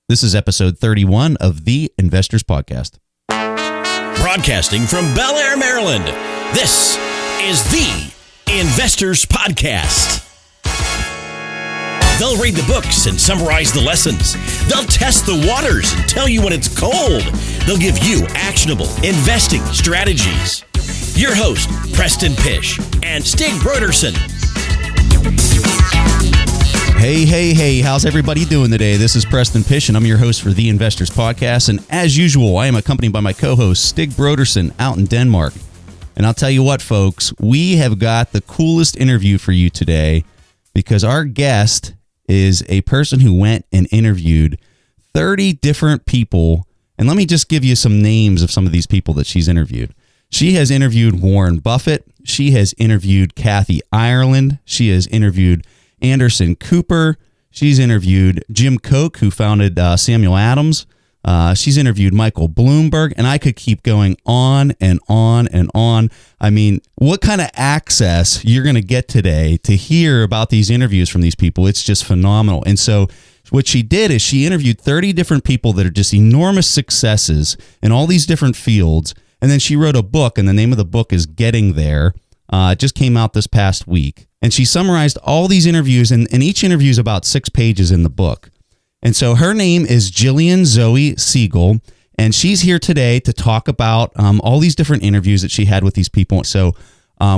This is episode 31 of the Investors Podcast. Broadcasting from Bel Air, Maryland, this is the Investors Podcast. They'll read the books and summarize the lessons. They'll test the waters and tell you when it's cold. They'll give you actionable investing strategies. Your host, Preston Pish and Stig Broderson. Hey, how's everybody doing today? This is Preston Pish, and I'm your host for the Investors Podcast. And as usual, I am accompanied by my co-host, Stig Broderson, out in Denmark. And I'll tell you what, folks, we have got the coolest interview for you today because our guest is a person who went and interviewed 30 different people. And let me just give you some names of some of these people that she's interviewed. She has interviewed Warren Buffett. She has interviewed Kathy Ireland. She has interviewed Anderson Cooper. She's interviewed Jim Koch, who founded Samuel Adams. She's interviewed Michael Bloomberg, and I could keep going on and on and on. I mean, what kind of access you're going to get today to hear about these interviews from these people? It's just phenomenal. And so what she did is she interviewed 30 different people that are just enormous successes in all these different fields. And then she wrote a book, and the name of the book is Getting There. It just came out this past week. And she summarized all these interviews, and each interview is about 6 pages in the book. And so her name is Gillian Zoe Seagal, and she's here today to talk about all these different interviews that she had with these people. So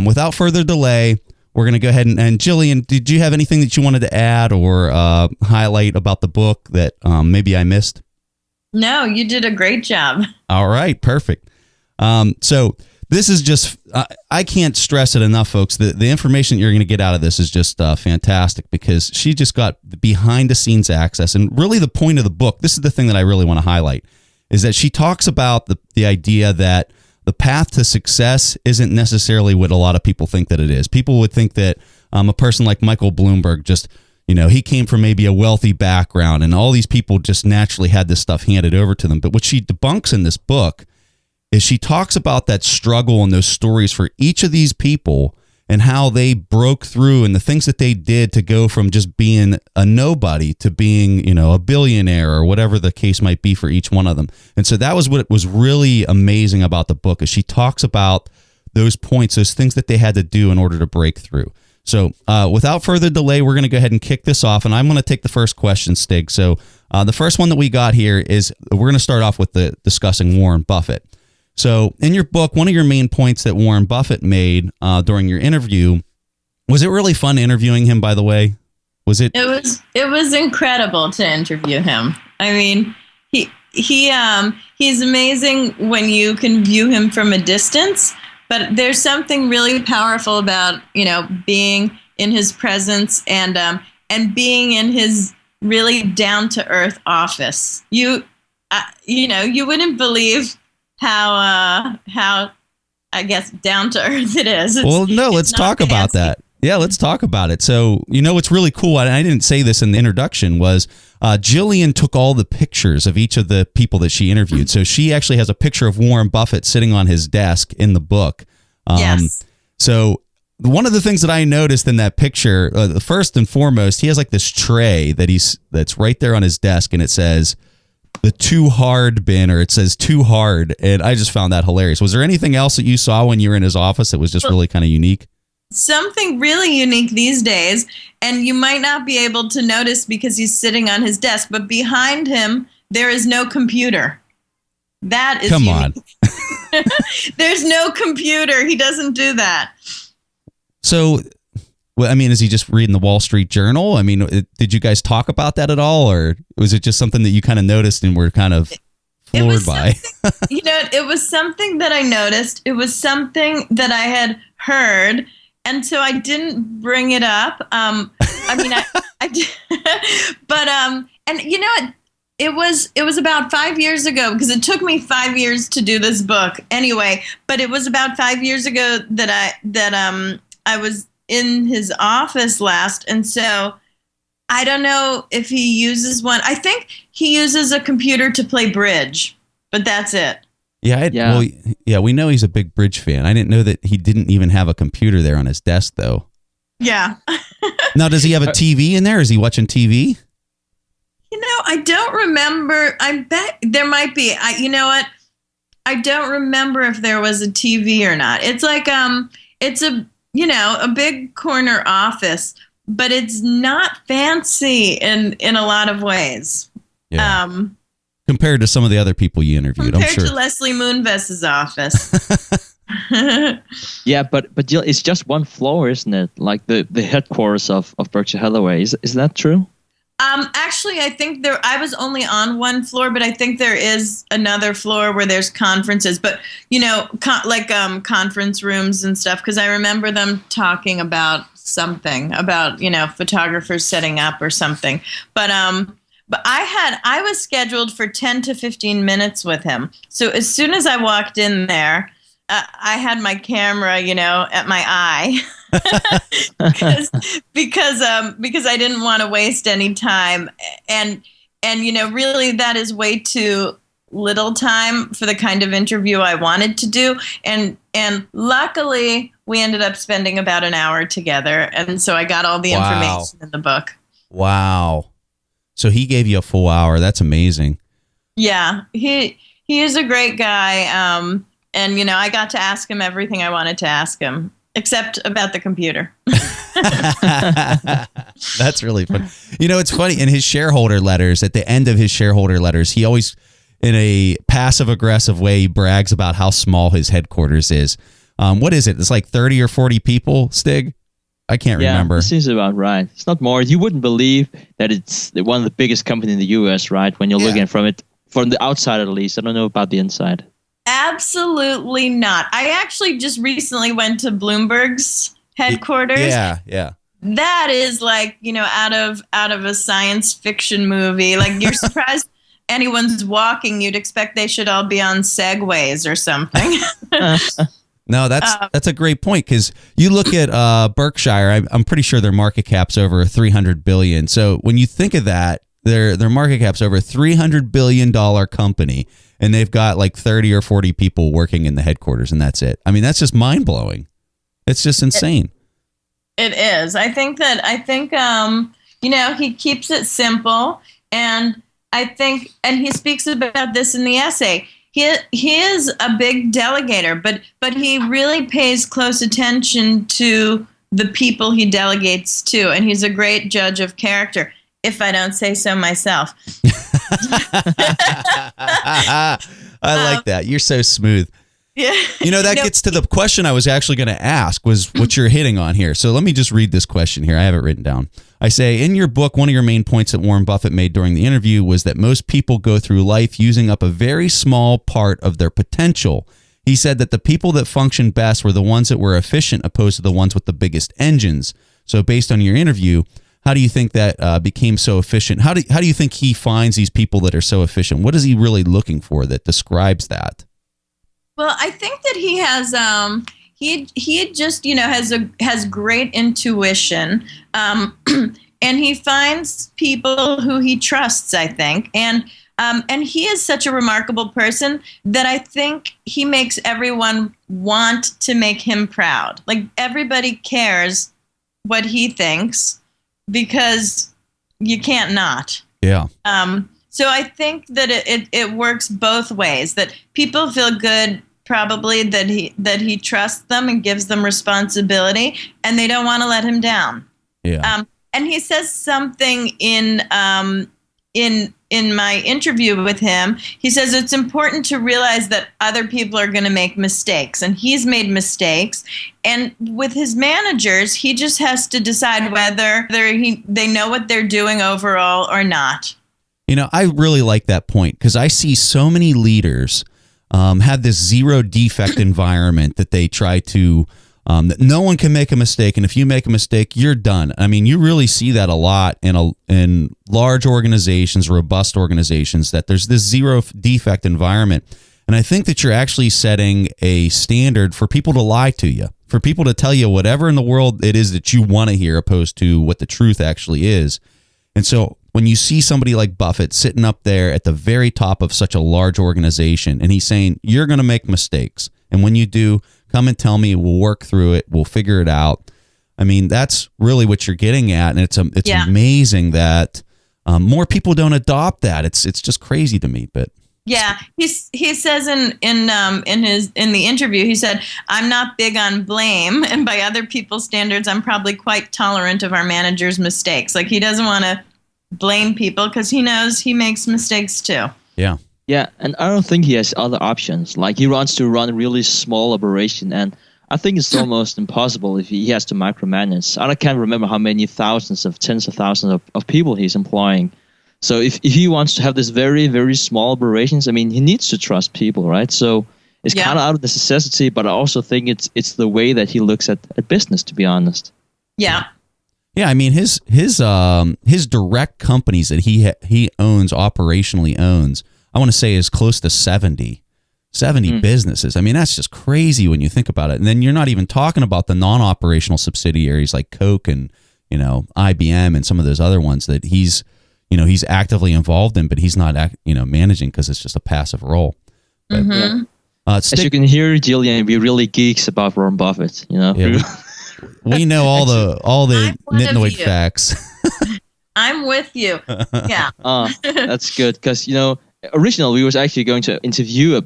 without further delay, we're going to go ahead and Gillian, did you have anything that you wanted to add or highlight about the book that maybe I missed? No, you did a great job. All right, perfect. So this is just, I can't stress it enough, folks. The information that you're going to get out of this is just fantastic because she just got behind the scenes access. And really the point of the book, this is the thing that I really want to highlight, is that she talks about the idea that the path to success isn't necessarily what a lot of people think that it is. People would think that a person like Michael Bloomberg just, he came from maybe a wealthy background and all these people just naturally had this stuff handed over to them. But what she debunks in this book is she talks about that struggle and those stories for each of these people and how they broke through and the things that they did to go from just being a nobody to being, a billionaire or whatever the case might be for each one of them. And so that was what was really amazing about the book is she talks about those points, those things that they had to do in order to break through. So without further delay, we're going to go ahead and kick this off. And I'm going to take the first question, Stig. So the first one that we got here is we're going to start off with discussing Warren Buffett. So in your book, one of your main points that Warren Buffett made during your interview, was it really fun interviewing him, by the way? Was it? It was incredible to interview him. I mean, he's amazing when you can view him from a distance, but there's something really powerful about, being in his presence and being in his really down to earth office. You wouldn't believe how I guess down to earth it is. Let's talk about that. Yeah, let's talk about it. So, what's really cool, and I didn't say this in the introduction, was Gillian took all the pictures of each of the people that she interviewed. So she actually has a picture of Warren Buffett sitting on his desk in the book. Yes. So one of the things that I noticed in that picture, first and foremost, he has like this tray that's right there on his desk, and it says the too hard bin, or it says too hard. And I just found that hilarious. Was there anything else that you saw when you were in his office that was just really kind of unique? Something really unique these days, and you might not be able to notice because he's sitting on his desk, but behind him, there is no computer. That is unique. On. There's no computer. He doesn't do that. So, is he just reading the Wall Street Journal? Did you guys talk about that at all, or was it just something that you kind of noticed and were kind of floored by? It was something that I noticed. It was something that I had heard, and so I didn't bring it up. I did, but it was about 5 years ago because it took me 5 years to do this book anyway. But it was about 5 years ago that I was in his office last. And so I don't know if he uses one. I think he uses a computer to play bridge, but that's it. Yeah, we know he's a big bridge fan. I didn't know that he didn't even have a computer there on his desk, though. Yeah. Now, does he have a TV in there? Is he watching TV? I don't remember. I bet there might be. You know what? I don't remember if there was a TV or not. It's like it's a big corner office, but it's not fancy in a lot of ways. Yeah. Compared to some of the other people you interviewed, I'm sure. Compared to Leslie Moonvest's office. Yeah, but Jill, it's just one floor, isn't it? Like the headquarters of Berkshire Hathaway. Is that true? Actually, I think I was only on one floor, but I think there is another floor where there's conferences, but conference rooms and stuff. Because I remember them talking about something about photographers setting up or something. But I was scheduled for 10 to 15 minutes with him. So as soon as I walked in there, I had my camera, at my eye. because I didn't want to waste any time, and really that is way too little time for the kind of interview I wanted to do, and luckily we ended up spending about an hour together, and so I got all the information in the book. Wow. So he gave you a full hour. That's amazing. Yeah, he is a great guy, and I got to ask him everything I wanted to ask him. Except about the computer. That's really funny. It's funny. In his shareholder letters, at the end of his shareholder letters, he always, in a passive-aggressive way, brags about how small his headquarters is. What is it? It's like 30 or 40 people, Stig? I can't remember. This is about right. It's not more. You wouldn't believe that it's one of the biggest companies in the U.S., right? When you're looking from it, from the outside at least. I don't know about the inside. Absolutely not. I actually just recently went to Bloomberg's headquarters. Yeah. That is like, out of a science fiction movie. Like, you're surprised anyone's walking. You'd expect they should all be on Segways or something. No, that's a great point, because you look at Berkshire. I'm pretty sure their market cap's over $300 billion. So when you think of that, their market cap's over $300 billion company. And they've got like 30 or 40 people working in the headquarters, and that's it. I mean, that's just mind blowing. It's just insane. It is. I think he keeps it simple, and he speaks about this in the essay. He is a big delegator, but he really pays close attention to the people he delegates to, and he's a great judge of character, if I don't say so myself. I like that. You're so smooth. Yeah. That gets to the question I was actually going to ask, was what you're hitting on here. So let me just read this question here. I have it written down. I say, in your book, one of your main points that Warren Buffett made during the interview was that most people go through life using up a very small part of their potential. He said that the people that functioned best were the ones that were efficient, opposed to the ones with the biggest engines. So based on your interview, how do you think that became so efficient? How do you think he finds these people that are so efficient? What is he really looking for that describes that? Well, I think that he has he just has great intuition, and he finds people who he trusts, I think, and he is such a remarkable person that I think he makes everyone want to make him proud. Like, everybody cares what he thinks, because you can't not. Yeah. So I think that it works both ways. That people feel good, probably, that he trusts them and gives them responsibility, and they don't want to let him down. Yeah. And he says something in my interview with him. He says it's important to realize that other people are going to make mistakes, and he's made mistakes. And with his managers, he just has to decide whether they know what they're doing overall or not. I really like that point, because I see so many leaders have this zero defect environment that they try to, that no one can make a mistake. And if you make a mistake, you're done. I mean, you really see that a lot in large organizations, robust organizations, that there's this zero defect environment. And I think that you're actually setting a standard for people to lie to you, for people to tell you whatever in the world it is that you want to hear, opposed to what the truth actually is. And so when you see somebody like Buffett sitting up there at the very top of such a large organization, and he's saying, you're going to make mistakes, and when you do, come and tell me, we'll work through it, we'll figure it out. I mean, that's really what you're getting at. And it's amazing that more people don't adopt that. It's just crazy to me, but. Yeah, he says in the interview, he said, "I'm not big on blame, and by other people's standards, I'm probably quite tolerant of our manager's mistakes." Like, he doesn't want to blame people because he knows he makes mistakes too. Yeah. Yeah, and I don't think he has other options. Like, he wants to run a really small operation, and I think it's almost impossible if he has to micromanage. I can't remember how many tens of thousands of people he's employing. So if he wants to have this very, very small operations, I mean, he needs to trust people, right? So it's kind of out of necessity, but I also think it's the way that he looks at business, to be honest. Yeah. Yeah, I mean, his direct companies that he operationally owns, I want to say is close to 70 businesses. I mean, that's just crazy when you think about it. And then you're not even talking about the non-operational subsidiaries like Coke and, IBM and some of those other ones that he's actively involved in, but he's not, managing because it's just a passive role. But, as you can hear, Gillian, we really geeks about Warren Buffett. Yeah, we know all the nitnoid facts. I'm with you. Yeah. That's good because originally we was actually going to interview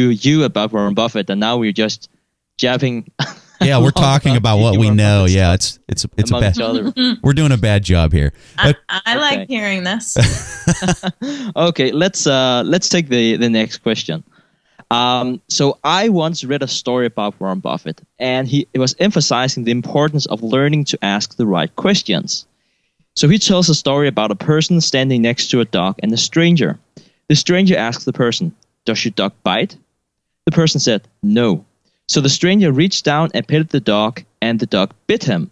you about Warren Buffett, and now we're just jabbing. Yeah, we're talking about what we know. Yeah, it's a bad. We're doing a bad job here. I like hearing this. Okay, let's take the next question. So I once read a story about Warren Buffett, and it was emphasizing the importance of learning to ask the right questions. So he tells a story about a person standing next to a dog and a stranger. The stranger asks the person, "Does your dog bite?" The person said, "No." So the stranger reached down and petted the dog, and the dog bit him.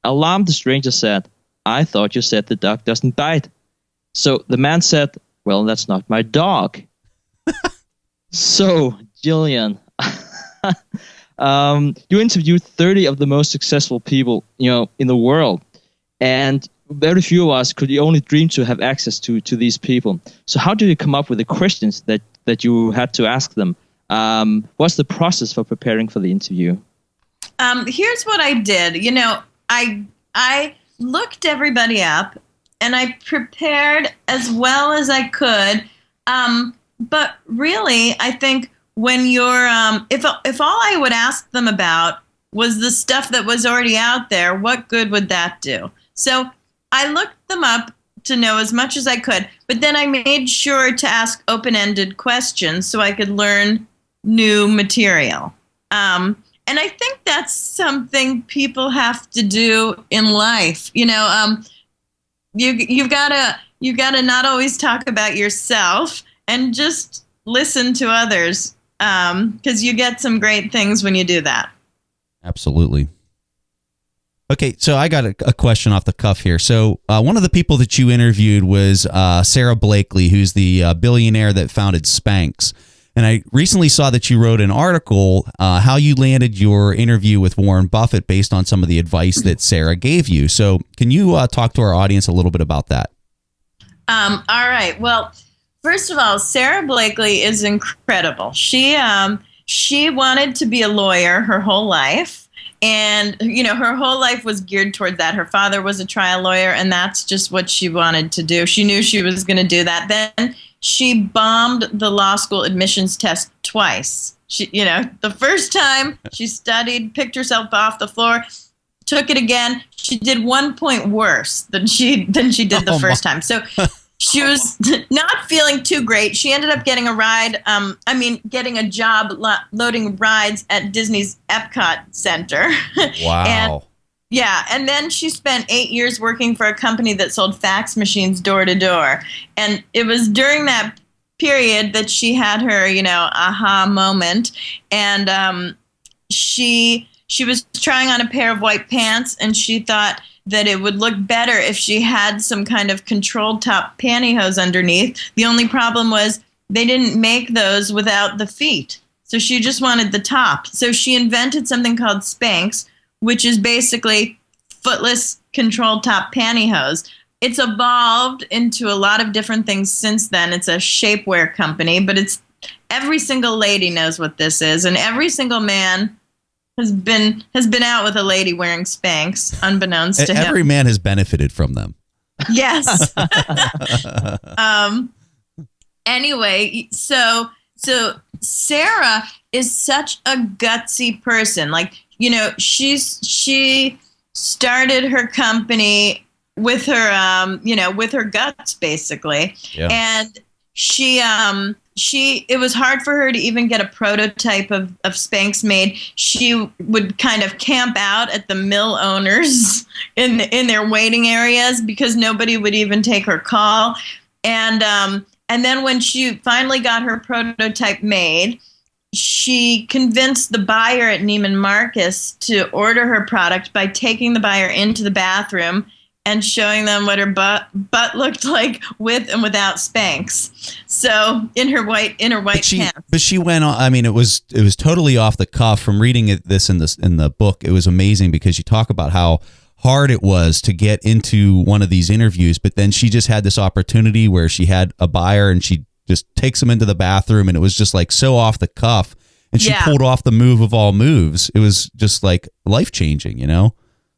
Alarmed, the stranger said, "I thought you said the dog doesn't bite." So the man said, "Well, that's not my dog." So, Gillian, you interviewed 30 of the most successful people, in the world, and very few of us could only dream to have access to these people. So how do you come up with the questions that you had to ask them? What's the process for preparing for the interview? Here's what I did. I looked everybody up and I prepared as well as I could. But really, I think when you're, if all I would ask them about was the stuff that was already out there, what good would that do? So I looked them up to know as much as I could, but then I made sure to ask open-ended questions so I could learn new material. And I think that's something people have to do in life. You've got to not always talk about yourself and just listen to others, because you get some great things when you do that. Absolutely. Okay, so I got a question off the cuff here. So one of the people that you interviewed was Sarah Blakely, who's the billionaire that founded Spanx. And I recently saw that you wrote an article, how you landed your interview with Warren Buffett based on some of the advice that Sarah gave you. So can you talk to our audience a little bit about that? All right. Well, first of all, Sarah Blakely is incredible. She wanted to be a lawyer her whole life. And, her whole life was geared toward that. Her father was a trial lawyer, and that's just what she wanted to do. She knew she was going to do that. Then she bombed the law school admissions test twice. She, the first time she studied, picked herself off the floor, took it again. She did 1 point worse than she did the first time. So she was not feeling too great. She ended up getting getting a job loading rides at Disney's Epcot Center. Wow. And then she spent 8 years working for a company that sold fax machines door to door. And it was during that period that she had her, aha moment. And she was trying on a pair of white pants, and she thought that it would look better if she had some kind of controlled top pantyhose underneath. The only problem was they didn't make those without the feet. So she just wanted the top. So she invented something called Spanx, which is basically footless controlled top pantyhose. It's evolved into a lot of different things since then. It's a shapewear company, but every single lady knows what this is, and every single man has been out with a lady wearing Spanx, unbeknownst to him. Every man has benefited from them. Yes. Anyway, so Sarah is such a gutsy person. Like, she started her company with her with her guts, basically. Yeah. And it was hard for her to even get a prototype of Spanx made. She would kind of camp out at the mill owners in their waiting areas because nobody would even take her call. And then when she finally got her prototype made, she convinced the buyer at Neiman Marcus to order her product by taking the buyer into the bathroom and showing them what her butt looked like with and without Spanx. So in her white pants. But she went on. I mean, it was totally off the cuff. From reading this in the book, it was amazing because you talk about how hard it was to get into one of these interviews. But then she just had this opportunity where she had a buyer and she just takes him into the bathroom, and it was just like so off the cuff. And she pulled off the move of all moves. It was just like life changing,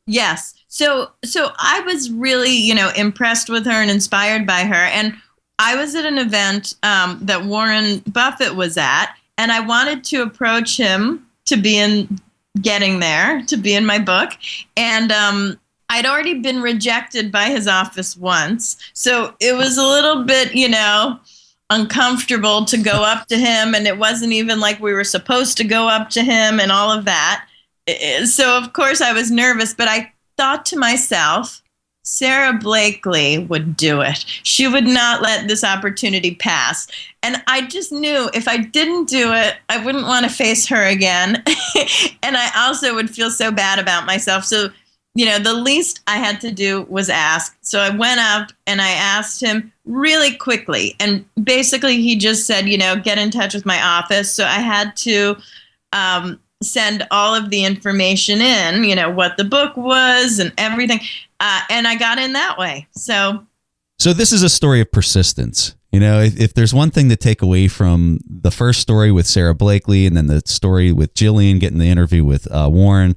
Yes. So I was really, impressed with her and inspired by her. And I was at an event that Warren Buffett was at, and I wanted to approach him to be in my book. And I'd already been rejected by his office once. So it was a little bit, uncomfortable to go up to him. And it wasn't even like we were supposed to go up to him and all of that. So, of course, I was nervous, but I thought to myself, Sarah Blakely would do it. She would not let this opportunity pass. And I just knew if I didn't do it, I wouldn't want to face her again. And I also would feel so bad about myself. So, the least I had to do was ask. So I went up and I asked him really quickly. And basically he just said, get in touch with my office. So I had to send all of the information in, what the book was and everything. And I got in that way. So this is a story of persistence. If there's one thing to take away from the first story with Sarah Blakely and then the story with Gillian getting the interview with Warren,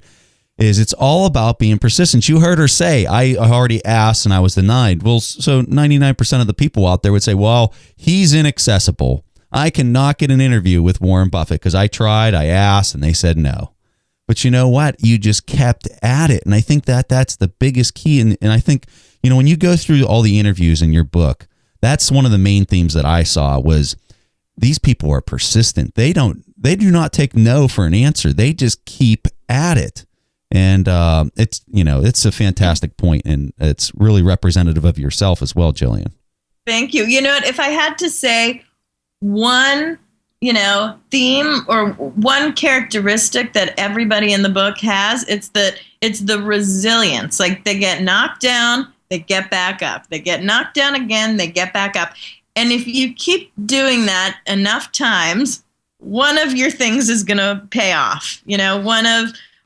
is it's all about being persistent. You heard her say, I already asked and I was denied. Well, so 99% of the people out there would say, well, he's inaccessible. I cannot get an interview with Warren Buffett because I tried, I asked, and they said no. But you know what? You just kept at it. And I think that's the biggest key. And I think, when you go through all the interviews in your book, that's one of the main themes that I saw was these people are persistent. They do not take no for an answer. They just keep at it. And it's a fantastic point, and it's really representative of yourself as well, Gillian. Thank you. You know what? If I had to say one, theme or one characteristic that everybody in the book has, it's the resilience. Like they get knocked down, they get back up. They get knocked down again, they get back up. And if you keep doing that enough times, one of your things is going to pay off.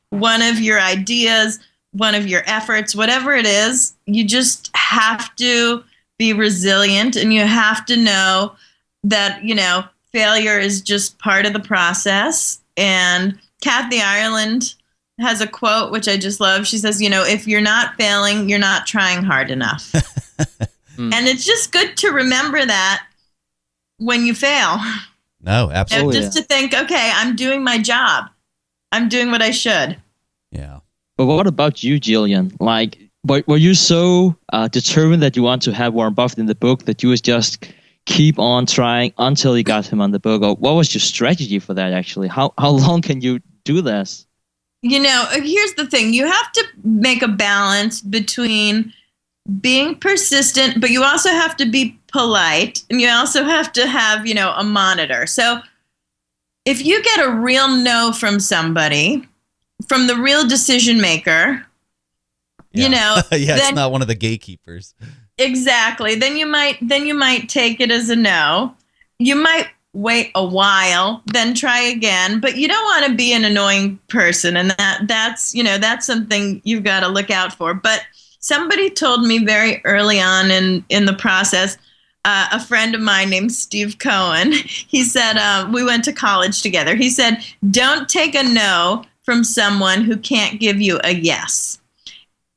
One of your ideas, one of your efforts, whatever it is, you just have to be resilient, and you have to know that, failure is just part of the process. And Kathy Ireland has a quote, which I just love. She says, if you're not failing, you're not trying hard enough. And it's just good to remember that when you fail. No, absolutely. Just to think, okay, I'm doing my job. I'm doing what I should. Yeah. But what about you, Gillian? Like, were you so determined that you want to have Warren Buffett in the book that you was just keep on trying until you got him on the book? Or what was your strategy for that, actually? How long can you do this? Here's the thing. You have to make a balance between being persistent, but you also have to be polite, and you also have to have, a monitor. So if you get a real no from somebody, from the real decision maker, it's not one of the gatekeepers. Exactly. Then you might take it as a no. You might wait a while, then try again, but you don't want to be an annoying person, and that's something you've got to look out for. But somebody told me very early on in the process, a friend of mine named Steve Cohen, he said, we went to college together. He said, don't take a no from someone who can't give you a yes.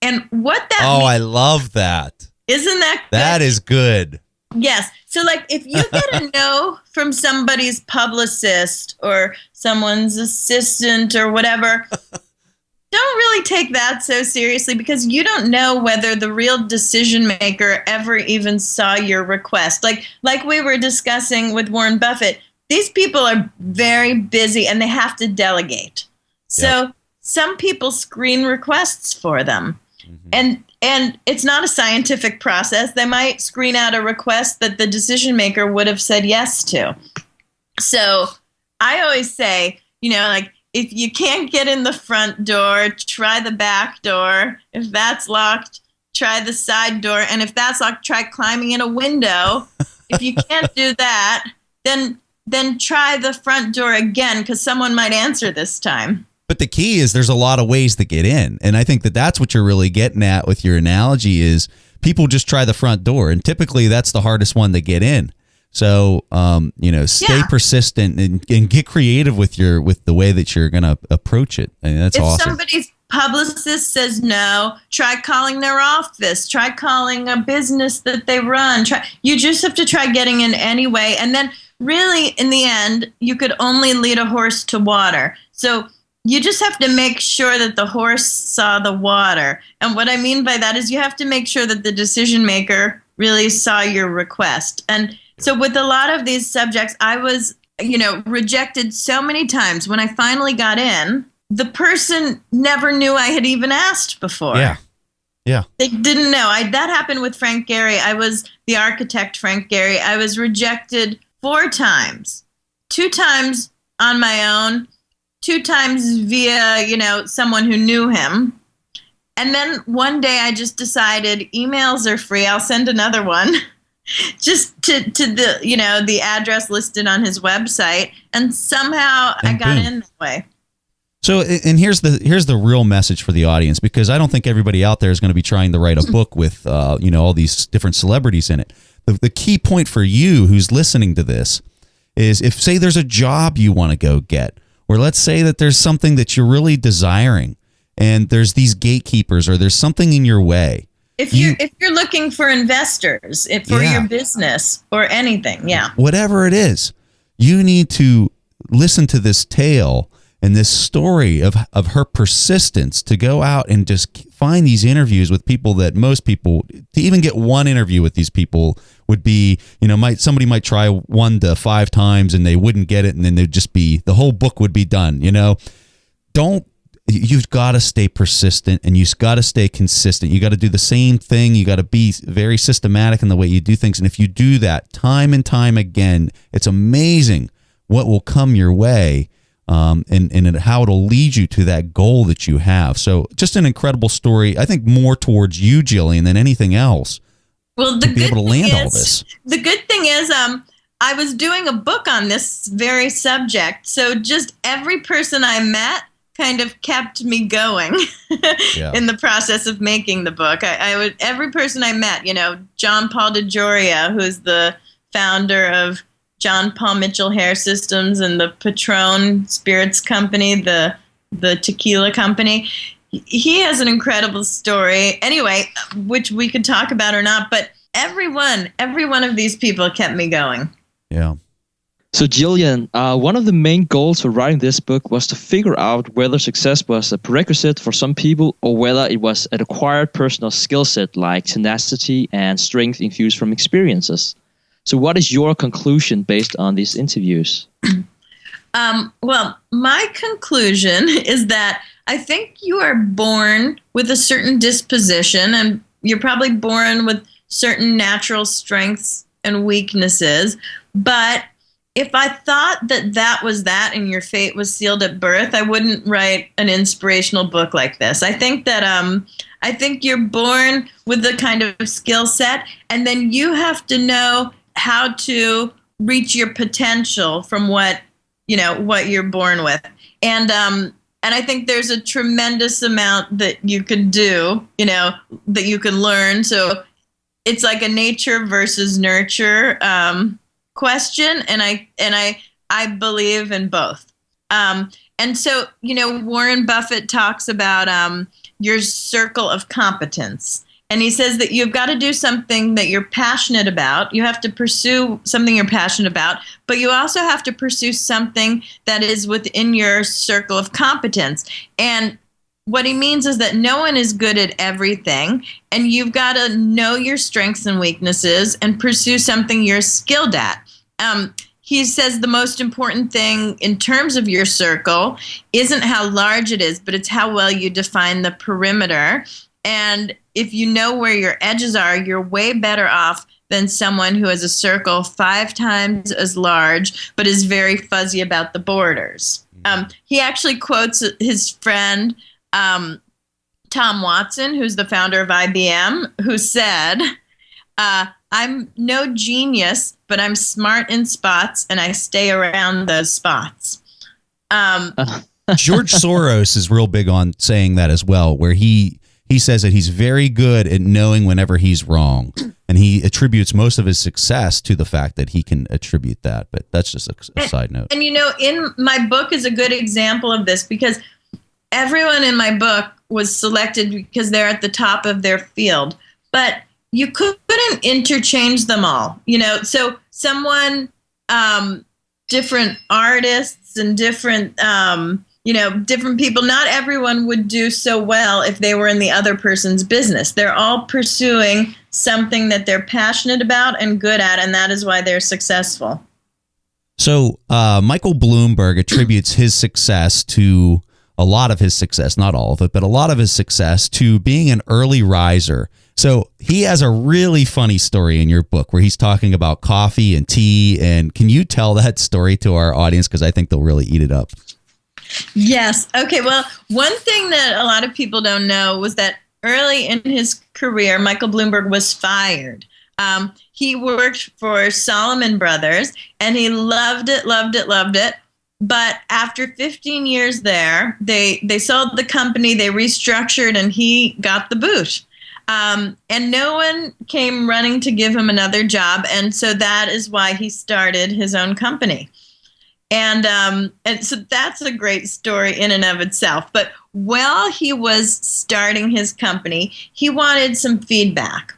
And what that means, I love that. Isn't that good? That is good. Yes. So, like, if you get a no from somebody's publicist or someone's assistant or whatever, don't really take that so seriously, because you don't know whether the real decision maker ever even saw your request. Like we were discussing with Warren Buffett, these people are very busy and they have to delegate. So some people screen requests for them. Mm-hmm. And it's not a scientific process. They might screen out a request that the decision maker would have said yes to. So I always say, like, if you can't get in the front door, try the back door. If that's locked, try the side door. And if that's locked, try climbing in a window. If you can't do that, then try the front door again, because someone might answer this time. But the key is there's a lot of ways to get in. And I think that's what you're really getting at with your analogy is people just try the front door. And typically that's the hardest one to get in. So, stay persistent and get creative with the way that you're going to approach it. I mean, that's awesome. If somebody's publicist says no, try calling their office, try calling a business that they run. You just have to try getting in anyway. And then really, in the end, you could only lead a horse to water. So you just have to make sure that the horse saw the water. And what I mean by that is you have to make sure that the decision maker really saw your request. And so with a lot of these subjects, I was, rejected so many times. When I finally got in, the person never knew I had even asked before. Yeah. They didn't know. That happened with Frank Gehry. I was the architect, Frank Gehry. I was rejected 4 times. 2 times on my own, 2 times via, someone who knew him. And then one day I just decided emails are free. I'll send another one just to the, the address listed on his website. And somehow I got in that way. So, and here's the real message for the audience, because I don't think everybody out there is going to be trying to write a book with, all these different celebrities in it. The key point for you who's listening to this is if, say, there's a job you want to go get, or let's say that there's something that you're really desiring and there's these gatekeepers or there's something in your way. If you're looking for investors for your business or anything, whatever it is, you need to listen to this tale and this story of her persistence to go out and just find these interviews with people that most people, to even get one interview with these people would be, somebody might try 1 to 5 times and they wouldn't get it, and then they'd just be, the whole book would be done. You've got to stay persistent and you've got to stay consistent. You got to do the same thing. You got to be very systematic in the way you do things. And if you do that time and time again, it's amazing what will come your way. And how it'll lead you to that goal that you have. So just an incredible story. I think more towards you, Gillian, than anything else. Well, to be able to land all this. The good thing is, I was doing a book on this very subject. So just every person I met kind of kept me going in the process of making the book. Every person I met, John Paul DeJoria, who's the founder of John Paul Mitchell Hair Systems and the Patron Spirits Company, the tequila company. He has an incredible story. Anyway, which we could talk about or not, but every one of these people kept me going. Yeah. So Gillian, one of the main goals for writing this book was to figure out whether success was a prerequisite for some people or whether it was an acquired personal skill set like tenacity and strength infused from experiences. So what is your conclusion based on these interviews? Well, my conclusion is that I think you are born with a certain disposition, and you're probably born with certain natural strengths and weaknesses. But if I thought that was that and your fate was sealed at birth, I wouldn't write an inspirational book like this. I think that I think you're born with the kind of skill set, and then you have to know how to reach your potential from what you're born with. And I think there's a tremendous amount that you could do, that you can learn. So it's like a nature versus nurture question. And I believe in both. And so, Warren Buffett talks about your circle of competence. And he says that you've got to do something that you're passionate about. You have to pursue something you're passionate about, but you also have to pursue something that is within your circle of competence. And what he means is that no one is good at everything, and you've got to know your strengths and weaknesses and pursue something you're skilled at. He says the most important thing in terms of your circle isn't how large it is, but it's how well you define the perimeter. And if you know where your edges are, you're way better off than someone who has a circle 5 times as large, but is very fuzzy about the borders. He actually quotes his friend, Tom Watson, who's the founder of IBM, who said, I'm no genius, but I'm smart in spots, and I stay around those spots. George Soros is real big on saying that as well, where he says that he's very good at knowing whenever he's wrong, and he attributes most of his success to the fact that he can attribute that. But that's just a side note. And, in my book is a good example of this, because everyone in my book was selected because they're at the top of their field. But you couldn't interchange them all, So someone, different artists and different, different people, not everyone would do so well if they were in the other person's business. They're all pursuing something that they're passionate about and good at, and that is why they're successful. So Michael Bloomberg attributes his success to a lot of his success, not all of it, but a lot of his success to being an early riser. So he has a really funny story in your book where he's talking about coffee and tea. And can you tell that story to our audience? Because I think they'll really eat it up. Yes. Okay. Well, one thing that a lot of people don't know was that early in his career, Michael Bloomberg was fired. He worked for Salomon Brothers, and he loved it. But after 15 years there, they sold the company, they restructured, and he got the boot. And no one came running to give him another job, and so that is why he started his own company. And so that's a great story in and of itself. But while he was starting his company, he wanted some feedback.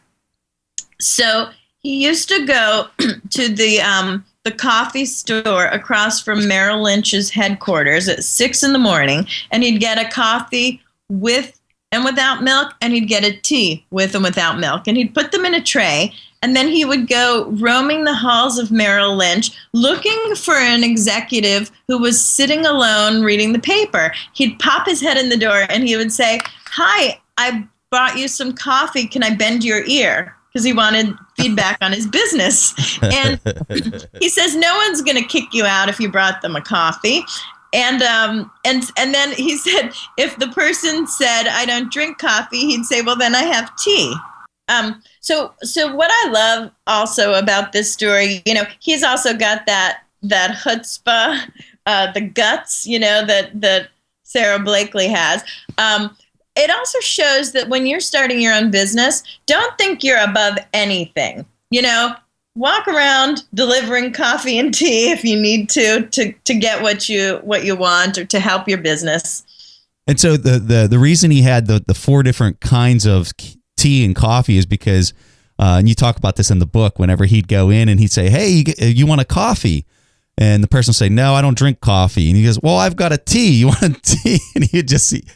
So he used to go to the coffee store across from Merrill Lynch's headquarters at 6 a.m, and he'd get a coffee with and without milk, and he'd get a tea with and without milk, and he'd put them in a tray, and then he would go roaming the halls of Merrill Lynch looking for an executive who was sitting alone reading the paper. He'd pop his head in the door, and he would say, "Hi, I brought you some coffee. Can I bend your ear?" Because he wanted feedback on his business. And he says, no one's going to kick you out if you brought them a coffee. And then he said, if the person said, "I don't drink coffee," he'd say, "Well, then I have tea." So what I love also about this story, he's also got that chutzpah, the guts, that Sarah Blakely has. It also shows that when you're starting your own business, don't think you're above anything. Walk around delivering coffee and tea if you need to get what you want or to help your business. And so the reason he had the 4 different kinds of tea and coffee is because, and you talk about this in the book, whenever he'd go in and he'd say, "Hey, you want a coffee?" And the person would say, "No, I don't drink coffee." And he goes, "Well, I've got a tea. You want a tea?" And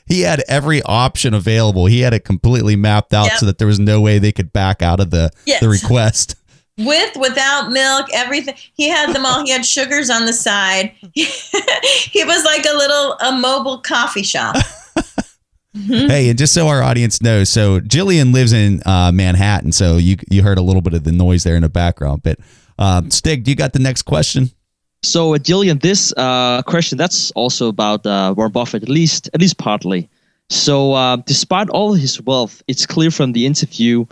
he had every option available. He had it completely mapped out so that there was no way they could back out of the request. Without milk, everything. He had them all. He had sugars on the side. He was like a mobile coffee shop. Hey, and just so our audience knows, so Gillian lives in Manhattan, so you heard a little bit of the noise there in the background. But Stig, do you got the next question? So, Gillian, this question, that's also about Warren Buffett, at least partly. So, despite all his wealth, it's clear from the interview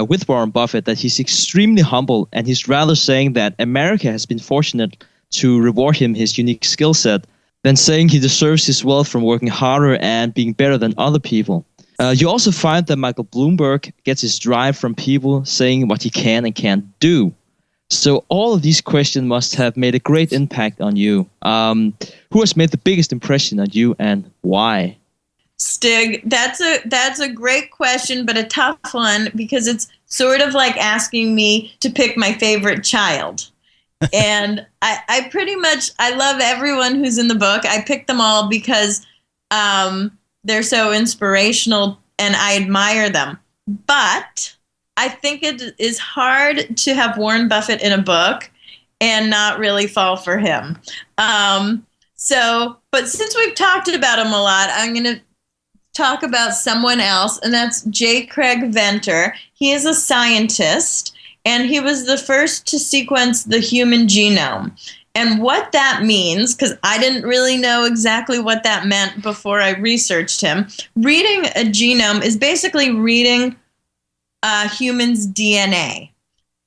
with Warren Buffett that he's extremely humble, and he's rather saying that America has been fortunate to reward him his unique skill set than saying he deserves his wealth from working harder and being better than other people. You also find that Michael Bloomberg gets his drive from people saying what he can and can't do. So all of these questions must have made a great impact on you. Who has made the biggest impression on you and why? Stig, that's a great question, but a tough one because it's sort of like asking me to pick my favorite child. And I pretty much, I love everyone who's in the book. I picked them all because they're so inspirational and I admire them. But I think it is hard to have Warren Buffett in a book and not really fall for him. But since we've talked about him a lot, I'm going to talk about someone else, and that's J. Craig Venter. He is a scientist, and he was the first to sequence the human genome. And what that means, because I didn't really know exactly what that meant before I researched him, reading a genome is basically reading a human's DNA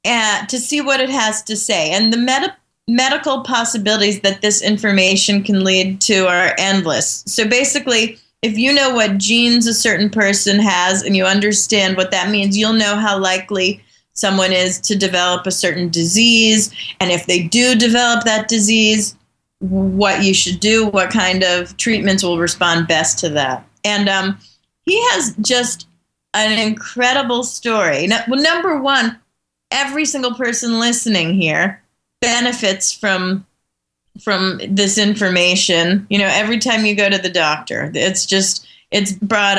to see what it has to say. And the medical possibilities that this information can lead to are endless. So basically, if you know what genes a certain person has and you understand what that means, you'll know how likely someone is to develop a certain disease. And if they do develop that disease, what you should do, what kind of treatments will respond best to that. And he has just an incredible story. Well, number one, every single person listening here benefits from this information. You know, every time you go to the doctor, it's brought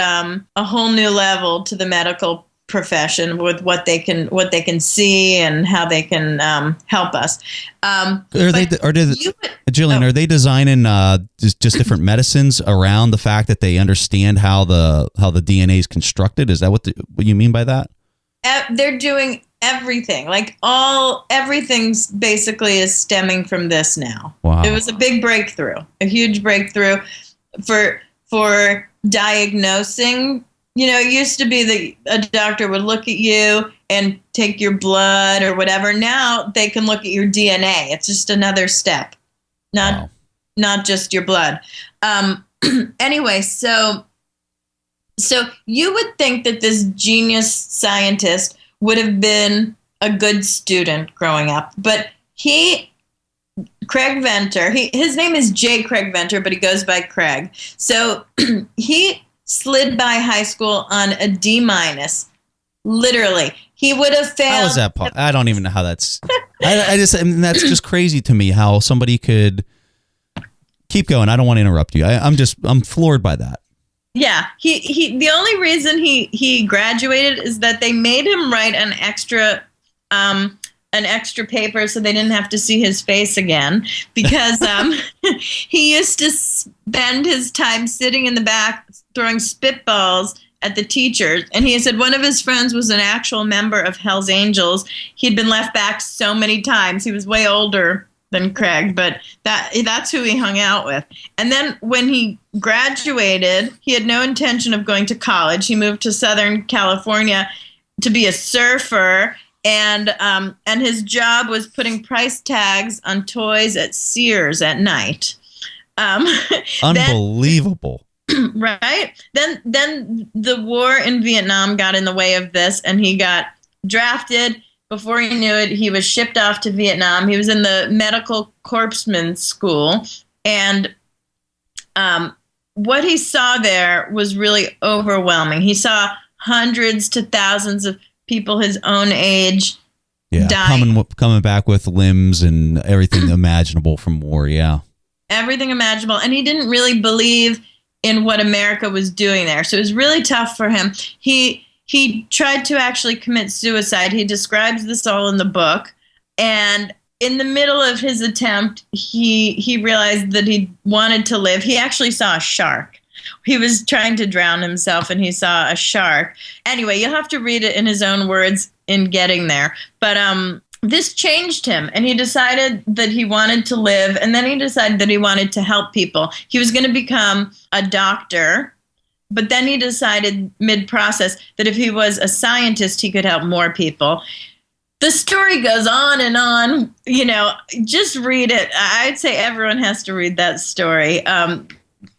a whole new level to the medical profession with what they can see and how they can help us. Gillian, are they designing just different medicines around the fact that they understand how the DNA is constructed? Is that what you mean by that? They're doing everything. Everything's basically is stemming from this now. Wow. It was a big breakthrough, a huge breakthrough for diagnosing. You know, it used to be that a doctor would look at you and take your blood or whatever. Now they can look at your DNA. It's just another step, not just your blood. Anyway, so you would think that this genius scientist would have been a good student growing up, but Craig Venter, his name is J. Craig Venter, but he goes by Craig. So he slid by high school on a D-. Literally, he would have failed. How is that possible? I don't even know how that's. That's just crazy to me. How somebody could keep going. I don't want to interrupt you. I'm floored by that. Yeah, he. The only reason he graduated is that they made him write an extra paper so they didn't have to see his face again, because he used to spend his time sitting in the back throwing spitballs at the teachers. And he said one of his friends was an actual member of Hell's Angels. He'd been left back so many times. He was way older than Craig, but that's who he hung out with. And then when he graduated, he had no intention of going to college. He moved to Southern California to be a surfer, and his job was putting price tags on toys at Sears at night. Unbelievable. Right? Then the war in Vietnam got in the way of this, and he got drafted. Before he knew it, he was shipped off to Vietnam. He was in the medical corpsman school, and what he saw there was really overwhelming. He saw hundreds to thousands of people his own age dying. Coming back with limbs and everything imaginable from war, everything imaginable. And he didn't really believe in what America was doing there. So it was really tough for him. He tried to actually commit suicide. He describes this all in the book. And in the middle of his attempt, he realized that he wanted to live. He actually saw a shark. He was trying to drown himself, and he saw a shark. Anyway, you'll have to read it in his own words in getting there. But this changed him, and he decided that he wanted to live, and then he decided that he wanted to help people. He was going to become a doctor, but then he decided mid-process that if he was a scientist, he could help more people. The story goes on and on. You know, just read it. I'd say everyone has to read that story,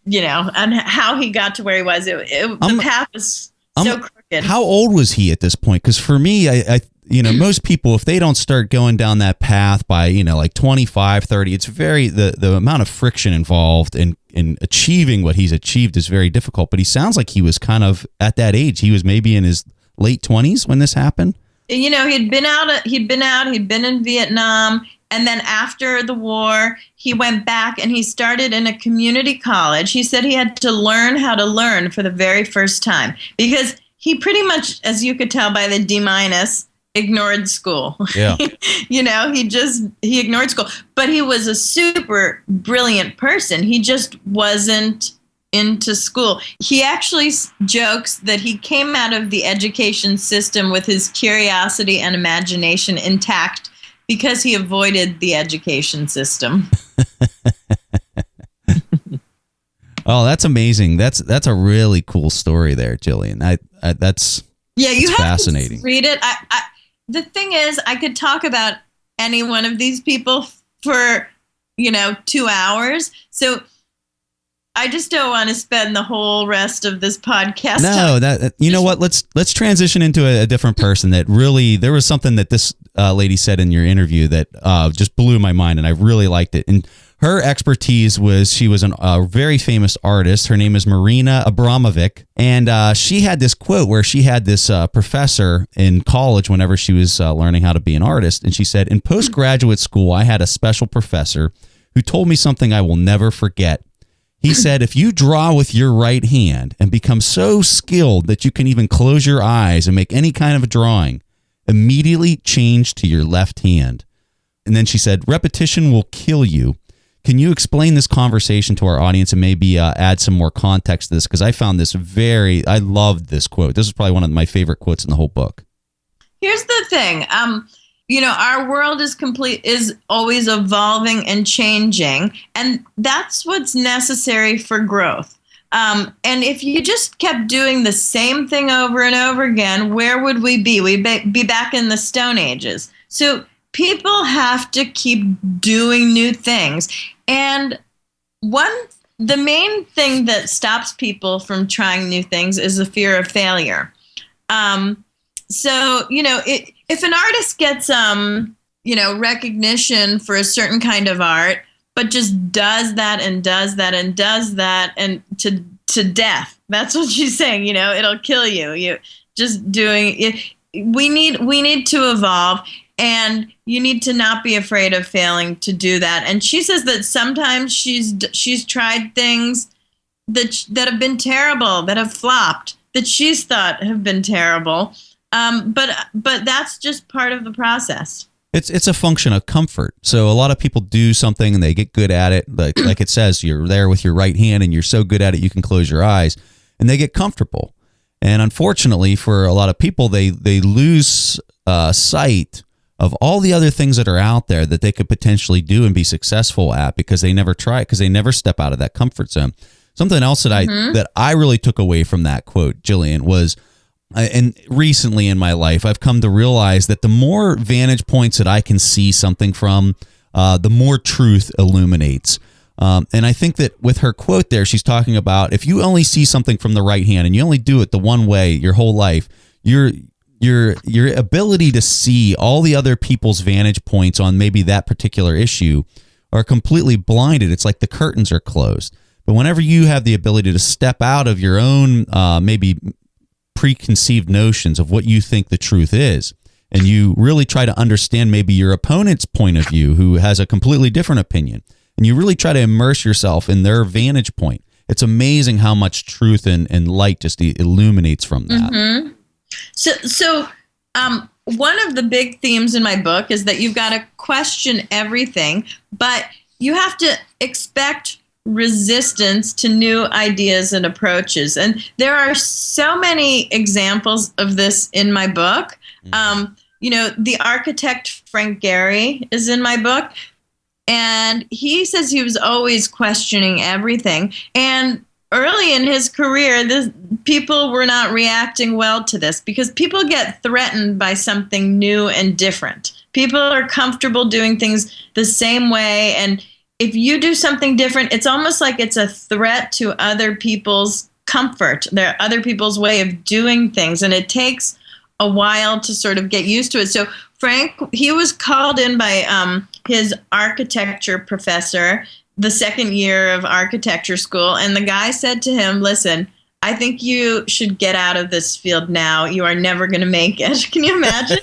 you know, and how he got to where he was. The path was so crooked. How old was he at this point? Because for me, I most people, if they don't start going down that path by, like 25, 30, it's the amount of friction involved and and achieving what he's achieved is very difficult. But he sounds like he was kind of at that age. He was maybe in his late 20s when this happened. You know, he'd been in Vietnam. And then after the war, he went back and he started in a community college. He said he had to learn how to learn for the very first time because he pretty much, as you could tell by the D-, ignored school. Yeah. You know, he ignored school. But he was a super brilliant person. He just wasn't into school. He actually jokes that he came out of the education system with his curiosity and imagination intact because he avoided the education system. Oh, that's amazing. That's a really cool story there, Gillian. That's fascinating. To read it. The thing is, I could talk about any one of these people for 2 hours. So I just don't want to spend the whole rest of this podcast. No, you know what? Let's transition into a different person that really, there was something that this lady said in your interview that just blew my mind, and I really liked it. And her expertise was she was a very famous artist. Her name is Marina Abramovic, and she had this quote where she had this professor in college whenever she was learning how to be an artist, and she said, "In postgraduate school, I had a special professor who told me something I will never forget. He said, if you draw with your right hand and become so skilled that you can even close your eyes and make any kind of a drawing, immediately change to your left hand." And then she said, "Repetition will kill you." Can you explain this conversation to our audience and maybe add some more context to this? Because I found this I loved this quote. This is probably one of my favorite quotes in the whole book. Here's the thing. Our world is always evolving and changing, and that's what's necessary for growth. And if you just kept doing the same thing over and over again, where would we be? We'd be back in the Stone Ages. So people have to keep doing new things. And the main thing that stops people from trying new things is the fear of failure. If an artist gets, recognition for a certain kind of art, but just does that and does that and does that and to death, that's what she's saying. It'll kill you. You just doing it. We need to evolve, and you need to not be afraid of failing to do that. And she says that sometimes she's tried things that have been terrible, that have flopped, that she's thought have been terrible. But that's just part of the process. It's a function of comfort. So a lot of people do something and they get good at it. Like it says, you're there with your right hand and you're so good at it you can close your eyes, and they get comfortable. And unfortunately for a lot of people, they lose sight of all the other things that are out there that they could potentially do and be successful at because they never try it, because they never step out of that comfort zone. Something else that I really took away from that quote, Gillian, was, and recently in my life, I've come to realize that the more vantage points that I can see something from, the more truth illuminates. And I think that with her quote there, she's talking about if you only see something from the right hand and you only do it the one way your whole life, your ability to see all the other people's vantage points on maybe that particular issue are completely blinded. It's like the curtains are closed. But whenever you have the ability to step out of your own maybe preconceived notions of what you think the truth is, and you really try to understand maybe your opponent's point of view who has a completely different opinion, and you really try to immerse yourself in their vantage point, it's amazing how much truth and light just illuminates from that. Mm-hmm. So one of the big themes in my book is that you've got to question everything, but you have to expect resistance to new ideas and approaches. And there are so many examples of this in my book. The architect Frank Gehry is in my book, and he says he was always questioning everything. And early in his career, people were not reacting well to this because people get threatened by something new and different. People are comfortable doing things the same way, and if you do something different, it's almost like it's a threat to other people's comfort, other people's way of doing things, and it takes a while to sort of get used to it. So Frank, he was called in by his architecture professor the second year of architecture school. And the guy said to him, listen, I think you should get out of this field now. You are never going to make it. Can you imagine?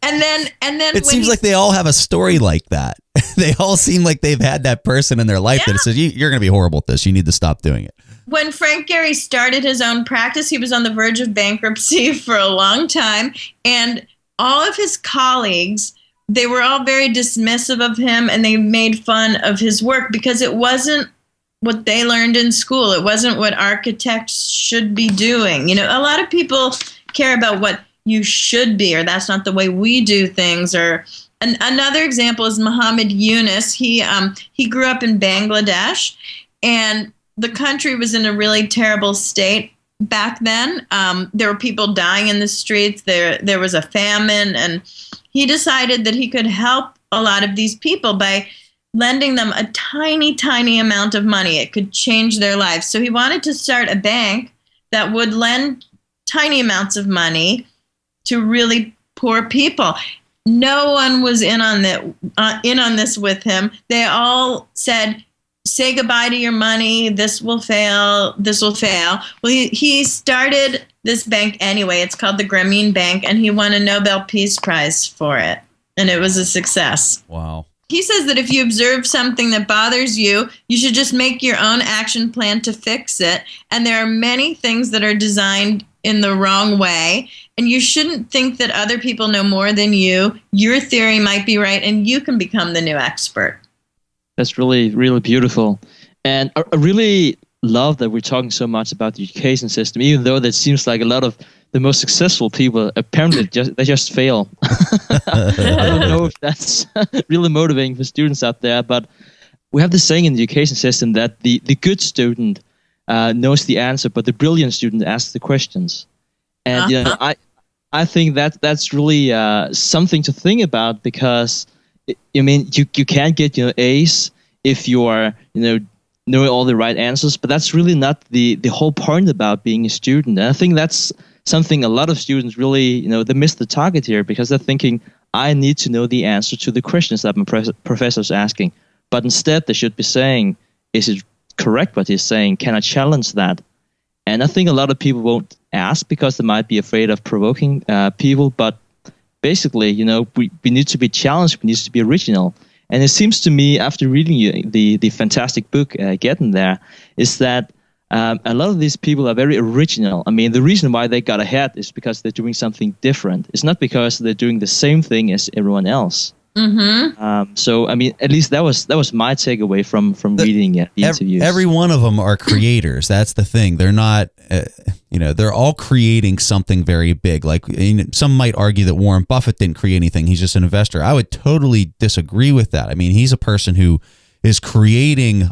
and then it seems like they all have a story like that. They all seem like they've had that person in their life that says, you're going to be horrible at this. You need to stop doing it. When Frank Gehry started his own practice, he was on the verge of bankruptcy for a long time. And all of his colleagues, they were all very dismissive of him, and they made fun of his work because it wasn't what they learned in school. It wasn't what architects should be doing. You know, a lot of people care about what you should be, or that's not the way we do things. Or another example is Muhammad Yunus. He grew up in Bangladesh, and the country was in a really terrible state back then. There were people dying in the streets. There was a famine, and he decided that he could help a lot of these people by lending them a tiny, tiny amount of money. It could change their lives. So he wanted to start a bank that would lend tiny amounts of money to really poor people. No one was in on this with him. They all said, say goodbye to your money. This will fail. This will fail. Well, he started this bank anyway. It's called the Grameen Bank, and he won a Nobel Peace Prize for it. And it was a success. Wow. He says that if you observe something that bothers you, you should just make your own action plan to fix it. And there are many things that are designed in the wrong way. And you shouldn't think that other people know more than you. Your theory might be right, and you can become the new expert. That's really, really beautiful. And I really love that we're talking so much about the education system, even though that seems like a lot of the most successful people apparently they just fail. I don't know if that's really motivating for students out there, but we have this saying in the education system that the good student knows the answer, but the brilliant student asks the questions. And you know, I think that's really something to think about, because I mean you can't get A's if you are knowing all the right answers, but that's really not the whole point about being a student. And I think that's something a lot of students really, they miss the target here, because they're thinking, I need to know the answer to the questions that my professor's asking. But instead, they should be saying, is it correct what he's saying? Can I challenge that? And I think a lot of people won't ask because they might be afraid of provoking people. But basically, we need to be challenged. We need to be original. And it seems to me, after reading the fantastic book, Getting There, is that a lot of these people are very original. I mean, the reason why they got ahead is because they're doing something different. It's not because they're doing the same thing as everyone else. Mm-hmm. So, I mean, at least that was my takeaway from reading the interviews. Every one of them are creators. That's the thing. They're not, they're all creating something very big. Like, some might argue that Warren Buffett didn't create anything. He's just an investor. I would totally disagree with that. I mean, he's a person who is creating.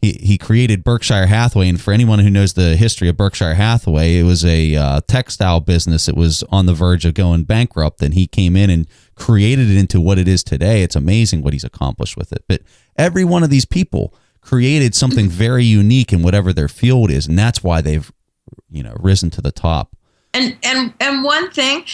He created Berkshire Hathaway, and for anyone who knows the history of Berkshire Hathaway, it was a textile business. It was on the verge of going bankrupt, and he came in and created it into what it is today. It's amazing what he's accomplished with it. But every one of these people created something very unique in whatever their field is, and that's why they've, risen to the top. And one thing,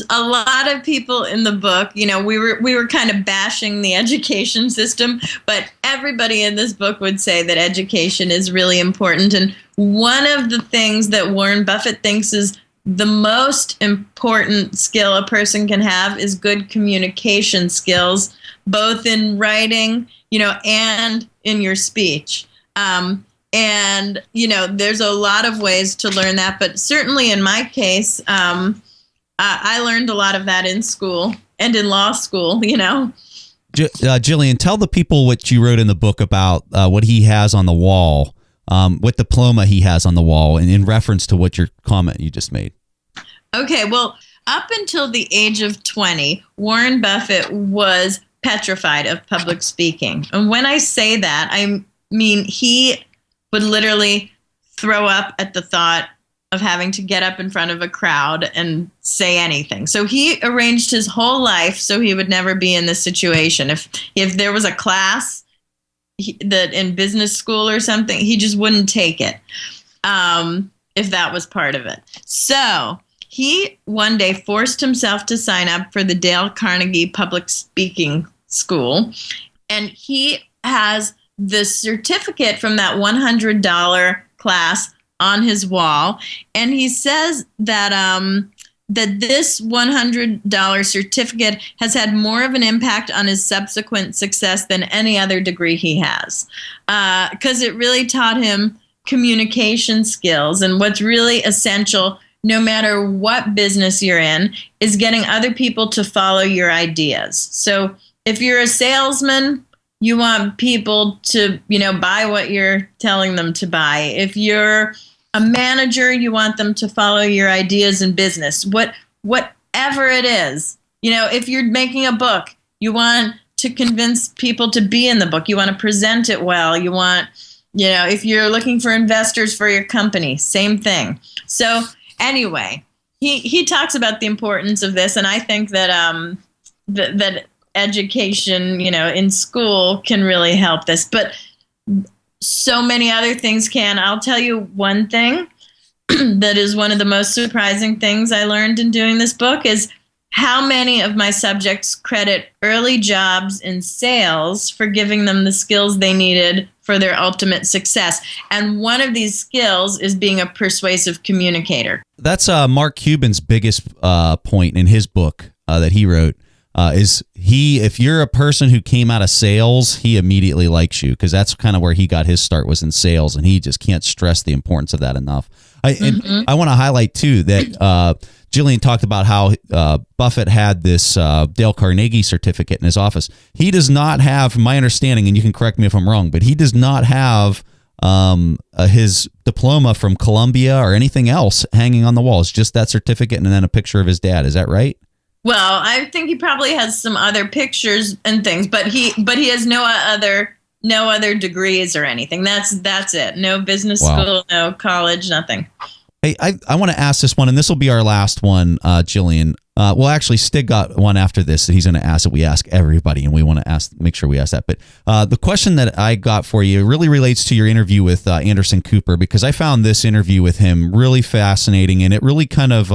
a lot of people in the book, we were kind of bashing the education system, but everybody in this book would say that education is really important. And one of the things that Warren Buffett thinks is the most important skill a person can have is good communication skills, both in writing, and in your speech. And there's a lot of ways to learn that, but certainly in my case, I learned a lot of that in school and in law school, Gillian, tell the people what you wrote in the book about what he has on the wall, what diploma he has on the wall, and in reference to what your comment you just made. Okay, well, up until the age of 20, Warren Buffett was petrified of public speaking. And when I say that, I mean he would literally throw up at the thought of having to get up in front of a crowd and say anything. So he arranged his whole life so he would never be in this situation. If there was a class that in business school or something, he just wouldn't take it if that was part of it. So he one day forced himself to sign up for the Dale Carnegie Public Speaking School. And he has the certificate from that $100 class on his wall. And he says that that this $100 certificate has had more of an impact on his subsequent success than any other degree he has, because it really taught him communication skills. And what's really essential, no matter what business you're in, is getting other people to follow your ideas. So if you're a salesman, you want people to, buy what you're telling them to buy. If you're a manager, you want them to follow your ideas in business. Whatever it is, if you're making a book, you want to convince people to be in the book. You want to present it well. You want, if you're looking for investors for your company, same thing. So anyway, he talks about the importance of this, and I think that that education, in school can really help this. But so many other things can. I'll tell you one thing that is one of the most surprising things I learned in doing this book is how many of my subjects credit early jobs in sales for giving them the skills they needed for their ultimate success. And one of these skills is being a persuasive communicator. That's Mark Cuban's biggest point in his book that he wrote. If you're a person who came out of sales, he immediately likes you, because that's kind of where he got his start, was in sales, and he just can't stress the importance of that enough. And I want to highlight too that Gillian talked about how Buffett had this Dale Carnegie certificate in his office. He does not have, from my understanding, and you can correct me if I'm wrong, but he does not have his diploma from Columbia or anything else hanging on the wall. It's just that certificate and then a picture of his dad. Is that right? Well, I think he probably has some other pictures and things, but he has no other degrees or anything. That's it. No business school, no college, nothing. Hey, I want to ask this one, and this will be our last one, Gillian. Well, actually, Stig got one after this that he's going to ask that we ask everybody, and we want to make sure we ask that. But the question that I got for you really relates to your interview with Anderson Cooper, because I found this interview with him really fascinating, and it really kind of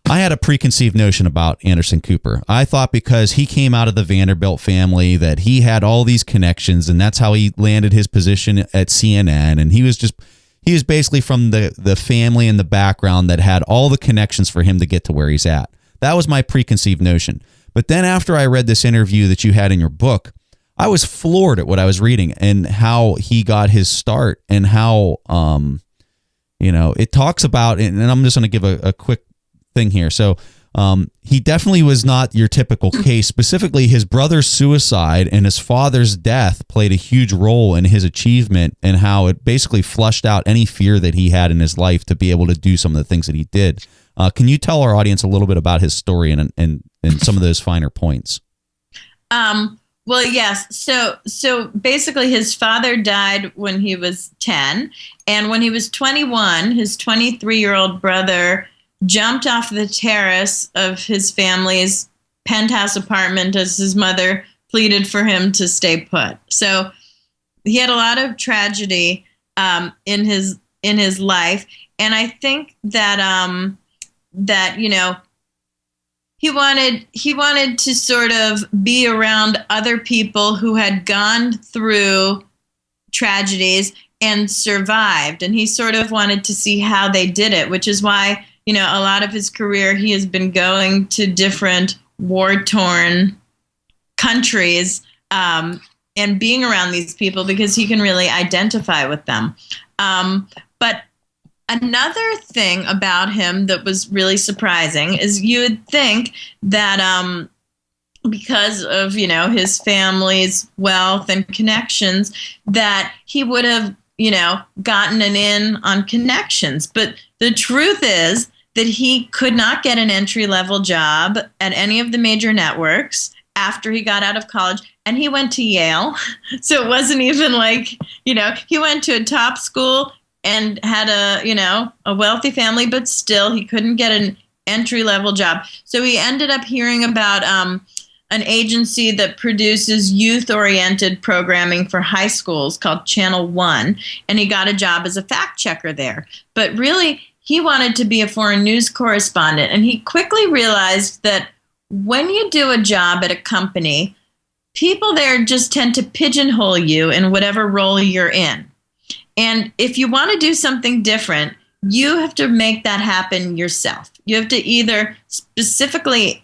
I had a preconceived notion about Anderson Cooper. I thought because he came out of the Vanderbilt family that he had all these connections, and that's how he landed his position at CNN. And he was basically from the family and the background that had all the connections for him to get to where he's at. That was my preconceived notion. But then after I read this interview that you had in your book, I was floored at what I was reading and how he got his start, and how, it talks about, and I'm just going to give a quick thing here. So he definitely was not your typical case. Specifically, his brother's suicide and his father's death played a huge role in his achievement, and how it basically flushed out any fear that he had in his life to be able to do some of the things that he did. Can you tell our audience a little bit about his story and some of those finer points? Well, yes. So basically his father died when he was 10, and when he was 21, his 23-year-old brother jumped off the terrace of his family's penthouse apartment as his mother pleaded for him to stay put. So he had a lot of tragedy in his life, and I think that he wanted to sort of be around other people who had gone through tragedies and survived, and he sort of wanted to see how they did it, which is why a lot of his career, he has been going to different war-torn countries and being around these people, because he can really identify with them. But another thing about him that was really surprising is you would think that because of, his family's wealth and connections, that he would have, gotten an in on connections. But the truth is that he could not get an entry-level job at any of the major networks after he got out of college, and he went to Yale. So it wasn't even like, he went to a top school and had a wealthy family, but still he couldn't get an entry-level job. So he ended up hearing about an agency that produces youth-oriented programming for high schools called Channel One, and he got a job as a fact checker there. But really, he wanted to be a foreign news correspondent, and he quickly realized that when you do a job at a company, people there just tend to pigeonhole you in whatever role you're in. And if you want to do something different, you have to make that happen yourself. You have to either specifically,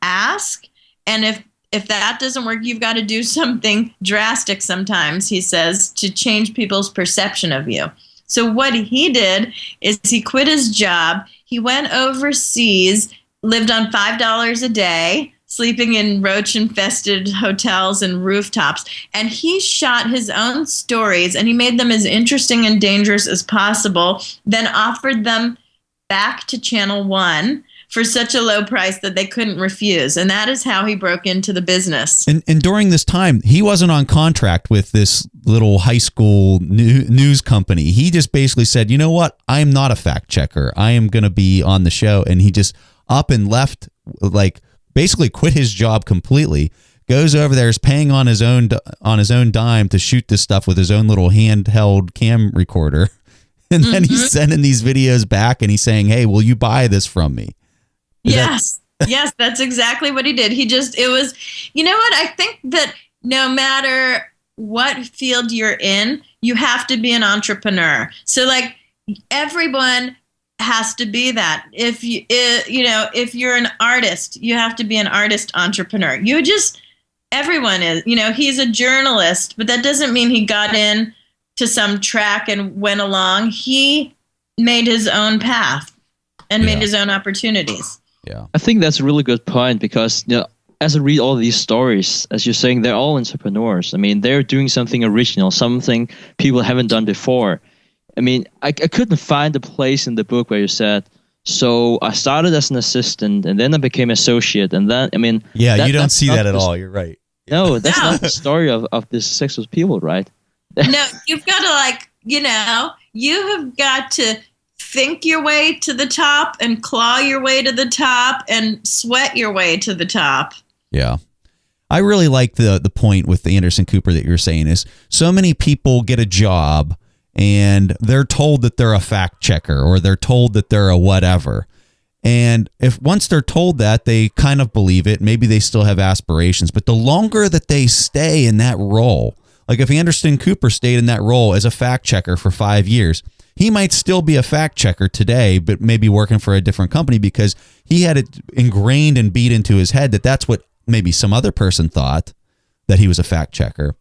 ask, and if that doesn't work, you've got to do something drastic sometimes, he says, to change people's perception of you. So what he did is he quit his job. He went overseas, lived on $5 a day, sleeping in roach-infested hotels and rooftops. And he shot his own stories, and he made them as interesting and dangerous as possible, then offered them back to Channel One for such a low price that they couldn't refuse. And that is how he broke into the business. And during this time, he wasn't on contract with this little high school news company. He just basically said, you know what? I'm not a fact checker. I am going to be on the show. And he just up and left, like basically quit his job completely, goes over there, is paying on his own dime to shoot this stuff with his own little handheld cam recorder. And then he's sending these videos back and he's saying, hey, will you buy this from me? Yes, that's exactly what he did. It was, you know what? I think that no matter what field you're in, you have to be an entrepreneur. So like everyone has to be that. If you're an artist, you have to be an artist entrepreneur. Everyone is, he's a journalist, but that doesn't mean he got in to some track and went along. He made his own path and made his own opportunities. Yeah. I think that's a really good point because, as I read all these stories, as you're saying, they're all entrepreneurs. I mean, they're doing something original, something people haven't done before. I mean, I couldn't find a place in the book where you said, so I started as an assistant and then I became associate. And then, you don't see that at all. You're right. No, that's not the story of this successful people, right? No, you've got to you have got to think your way to the top and claw your way to the top and sweat your way to the top. Yeah. I really like the point with the Anderson Cooper that you're saying is so many people get a job and they're told that they're a fact checker or they're told that they're a whatever. And if once they're told that, they kind of believe it. Maybe they still have aspirations, but the longer that they stay in that role, like if Anderson Cooper stayed in that role as a fact checker for 5 years, he might still be a fact checker today, but maybe working for a different company because he had it ingrained and beat into his head that that's what maybe some other person thought, that he was a fact checker.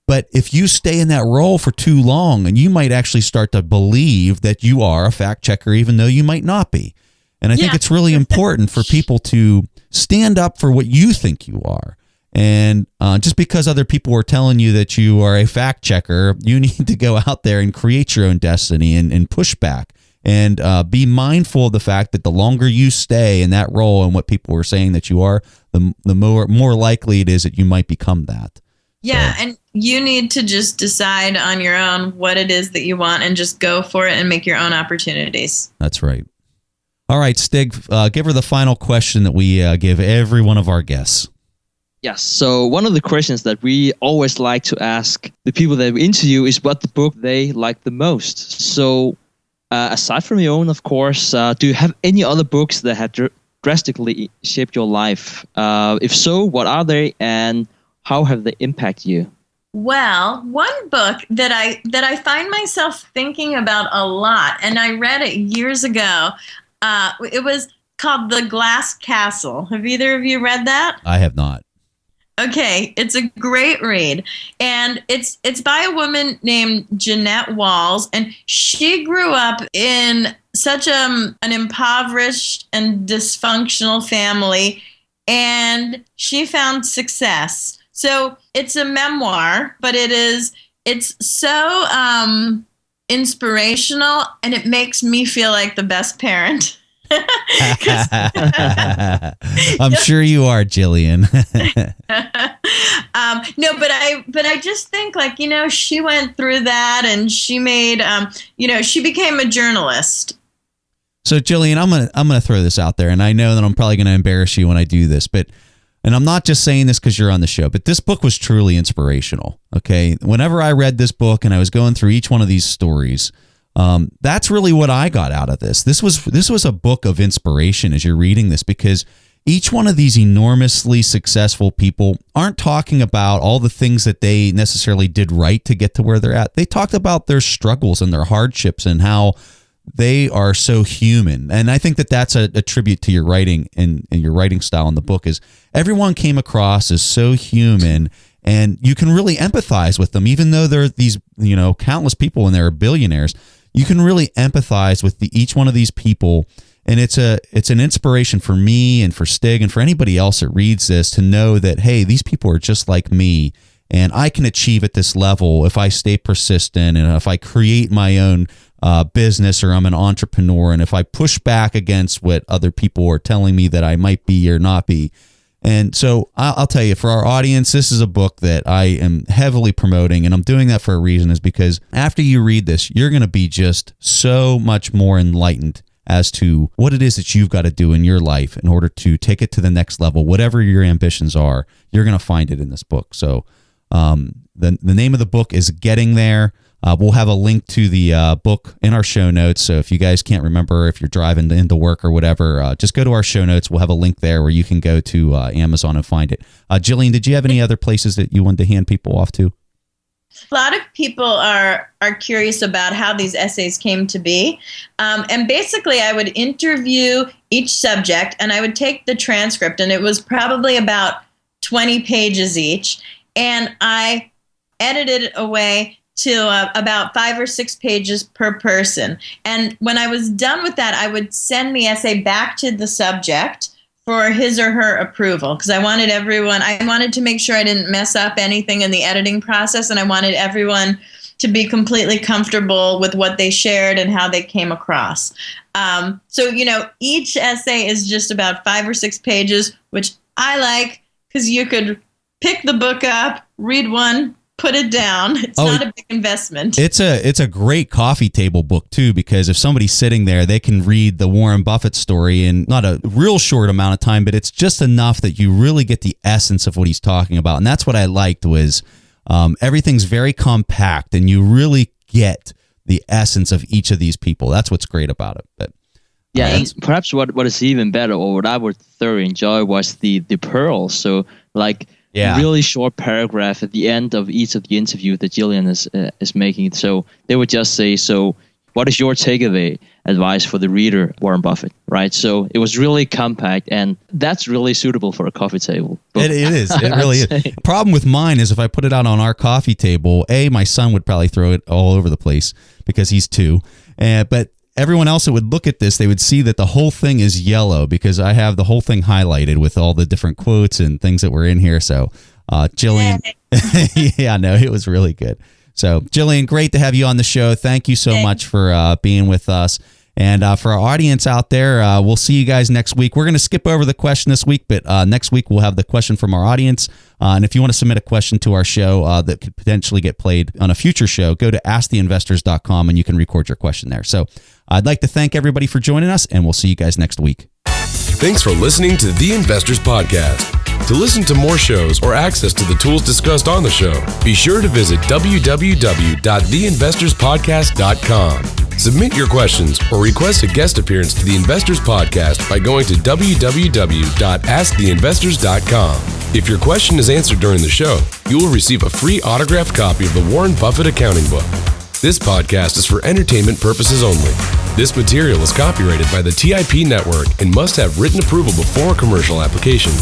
But if you stay in that role for too long, and you might actually start to believe that you are a fact checker, even though you might not be. And I think it's really important for people to stand up for what you think you are. And just because other people are telling you that you are a fact checker, you need to go out there and create your own destiny and push back and be mindful of the fact that the longer you stay in that role and what people are saying that you are, the more likely it is that you might become that. Yeah, and you need to just decide on your own what it is that you want and just go for it and make your own opportunities. That's right. All right, Stig, give her the final question that we give every one of our guests. Yes. So one of the questions that we always like to ask the people that we interview is what the book they like the most. So aside from your own, of course, do you have any other books that have drastically shaped your life? If so, what are they and how have they impacted you? Well, one book that I find myself thinking about a lot, and I read it years ago, it was called The Glass Castle. Have either of you read that? I have not. Okay, it's a great read, and it's by a woman named Jeanette Walls, and she grew up in such an impoverished and dysfunctional family, and she found success. So it's a memoir, but it's so inspirational, and it makes me feel like the best parent. I'm sure you are, Gillian. No, but I just think she went through that and she made she became a journalist. So Gillian, I'm gonna throw this out there, and I know that I'm probably gonna embarrass you when I do this, and I'm not just saying this because you're on the show, but this book was truly inspirational. Okay, whenever I read this book and I was going through each one of these stories. That's really what I got out of this. This was a book of inspiration as you're reading this, because each one of these enormously successful people aren't talking about all the things that they necessarily did right to get to where they're at. They talked about their struggles and their hardships and how they are so human. And I think that that's a tribute to your writing and your writing style in the book is everyone came across as so human, and you can really empathize with them, even though there are these, countless people and they're billionaires. You can really empathize with each one of these people. And it's an inspiration for me and for Stig and for anybody else that reads this to know that, hey, these people are just like me, and I can achieve at this level if I stay persistent and if I create my own business, or I'm an entrepreneur, and if I push back against what other people are telling me that I might be or not be. And so I'll tell you, for our audience, this is a book that I am heavily promoting, and I'm doing that for a reason, is because after you read this, you're going to be just so much more enlightened as to what it is that you've got to do in your life in order to take it to the next level. Whatever your ambitions are, you're going to find it in this book. So the name of the book is Getting There. We'll have a link to the book in our show notes. So if you guys can't remember, if you're driving into work or whatever, just go to our show notes. We'll have a link there where you can go to Amazon and find it. Gillian, did you have any other places that you wanted to hand people off to? A lot of people are curious about how these essays came to be. And basically, I would interview each subject, and I would take the transcript, and it was probably about 20 pages each. And I edited it away to about 5 or 6 pages per person. And when I was done with that, I would send the essay back to the subject for his or her approval, because I wanted to make sure I didn't mess up anything in the editing process, and I wanted everyone to be completely comfortable with what they shared and how they came across. So, each essay is just about 5 or 6 pages, which I like because you could pick the book up, read one, put it down. It's not a big investment. It's a great coffee table book too, because if somebody's sitting there, they can read the Warren Buffett story in not a real short amount of time, but it's just enough that you really get the essence of what he's talking about. And that's what I liked was everything's very compact, and you really get the essence of each of these people. That's what's great about it. But yeah, and perhaps what is even better, or what I would thoroughly enjoy, was the pearls. So really short paragraph at the end of each of the interviews that Gillian is making. So they would just say, so what is your takeaway advice for the reader, Warren Buffett, right? So it was really compact, and that's really suitable for a coffee table book. It is. It really is. Problem with mine is if I put it out on our coffee table, my son would probably throw it all over the place because he's 2. But everyone else that would look at this, they would see that the whole thing is yellow because I have the whole thing highlighted with all the different quotes and things that were in here. So, Gillian, it was really good. So, Gillian, great to have you on the show. Thank you so much for being with us. And for our audience out there, we'll see you guys next week. We're going to skip over the question this week, but next week we'll have the question from our audience. And if you want to submit a question to our show that could potentially get played on a future show, go to asktheinvestors.com and you can record your question there. So I'd like to thank everybody for joining us, and we'll see you guys next week. Thanks for listening to The Investors Podcast. To listen to more shows or access to the tools discussed on the show, be sure to visit www.theinvestorspodcast.com. Submit your questions or request a guest appearance to the Investors Podcast by going to www.asktheinvestors.com. If your question is answered during the show, you will receive a free autographed copy of the Warren Buffett accounting book. This podcast is for entertainment purposes only. This material is copyrighted by the TIP Network and must have written approval before commercial application.